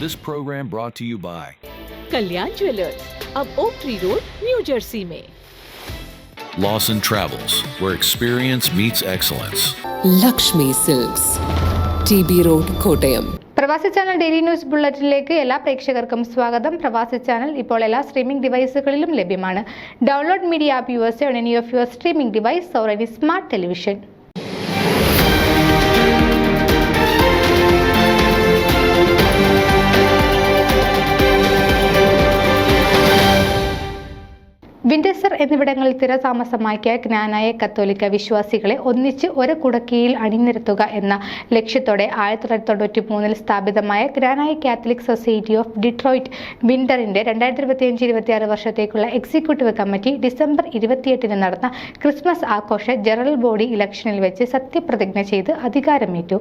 This program brought to you by Kalyan Jewellers, अब Oak Tree Road, New Jersey में। Lawson Travels, where experience meets excellence. Lakshmi Silks, TB road, Kottayam. Pravasi channel daily news ബുള്ളറ്റിനിലേക്ക് എല്ലാ പ്രേക്ഷകർക്കും സ്വാഗതം. പ്രവാസി channel ഇപ്പോൾ എല്ലാ streaming ഡിവൈസുകളിലും ലഭ്യമാണ്. Download media app use on any of your streaming device or any smart television. Windsor എന്നിവിടങ്ങളിൽ സ്ഥിരതാമസമാക്കിയ ജ്ഞാനായ കത്തോലിക്ക വിശ്വാസികളെ ഒന്നിച്ച് ഒരു കുടക്കീഴിൽ അണിനിരത്തുക എന്ന ലക്ഷ്യത്തോടെ 1993 സ്ഥാപിതമായ ജ്ഞാനായ കാത്തലിക് സൊസൈറ്റി ഓഫ് ഡിട്രോയിറ്റ് വിൻഡറിന്റെ 2025-26 വർഷത്തേക്കുള്ള എക്സിക്യൂട്ടീവ് കമ്മിറ്റി ഡിസംബർ 28 നടന്ന ക്രിസ്മസ് ആഘോഷ ജനറൽ ബോഡി ഇലക്ഷനിൽ വെച്ച് സത്യപ്രതിജ്ഞ ചെയ്ത് അധികാരമേറ്റു.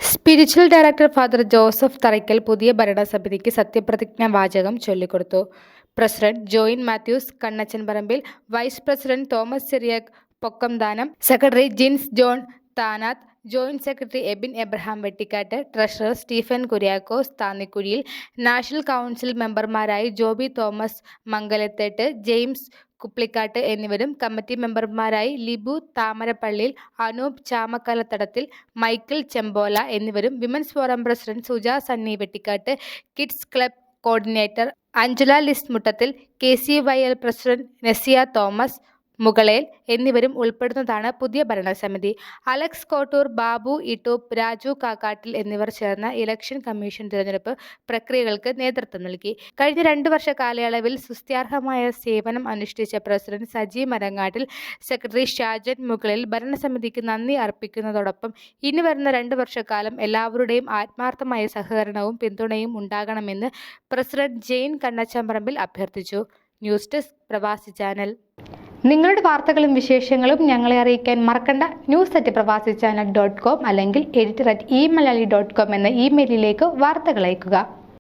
Spiritual director father Joseph Tharakkal പുതിയ ഭരണസമിതിക്ക് സത്യപ്രതിജ്ഞാ വാചകം ചൊല്ലിക്കൊടുത്തു. President Joyin Mathews Kannachanparambil, vice president Thomas Cheriyak Pokkamdanam, secretary Jins John Thanath, joint secretary Abin Abraham Vettikattu, treasurer Stephen Kuriakose Thannikuzhiyil, national council മെമ്പർമാരായി ജോബി തോമസ് മംഗലത്തേട്ട്, ജെയിംസ് കുപ്ലിക്കാട്ട് എന്നിവരും കമ്മിറ്റി മെമ്പർമാരായി ലിബു താമരപ്പള്ളിയിൽ, അനൂപ് ചാമക്കലത്തടത്തിൽ, മൈക്കിൾ ചെമ്പോല എന്നിവരും women's forum president Suja Sunny Vettikattu, kids club coordinator Anjala Liz Muttathil, KCYL president Nasiya Thomas Mukalel എന്നിവരും ഉൾപ്പെടുന്നതാണ് പുതിയ ഭരണസമിതി. അലക്സ് കോട്ടൂർ, ബാബു ഇട്ടൂപ്പ്, രാജു കാക്കാട്ടിൽ എന്നിവർ ചേർന്ന ഇലക്ഷൻ കമ്മീഷൻ തിരഞ്ഞെടുപ്പ് പ്രക്രിയകൾക്ക് നേതൃത്വം നൽകി. കഴിഞ്ഞ 2 വർഷ കാലയളവിൽ സുസ്ഥിരമായ സേവനം അനുഷ്ഠിച്ച പ്രസിഡന്റ് സജി മരങ്ങാട്ടിൽ, സെക്രട്ടറി ഷാജൻ മുകളിൽ ഭരണസമിതിക്ക് നന്ദി അർപ്പിക്കുന്നതോടൊപ്പം ഇനി വരുന്ന 2 വർഷക്കാലം എല്ലാവരുടെയും ആത്മാർത്ഥമായ സഹകരണവും പിന്തുണയും ഉണ്ടാകണമെന്ന് പ്രസിഡന്റ് ജെയിൻ കണ്ണച്ചമ്പറമ്പിൽ അഭ്യർത്ഥിച്ചു. ന്യൂസ് ഡെസ്ക് പ്രവാസി ചാനൽ. നിങ്ങളുടെ വാർത്തകളും വിശേഷങ്ങളും ഞങ്ങളെ അറിയിക്കാൻ മറക്കണ്ട. news@pravasichannel.com അല്ലെങ്കിൽ editor@eMalayali.com എന്ന ഇമെയിലിലേക്ക് വാർത്തകൾ അയക്കുക.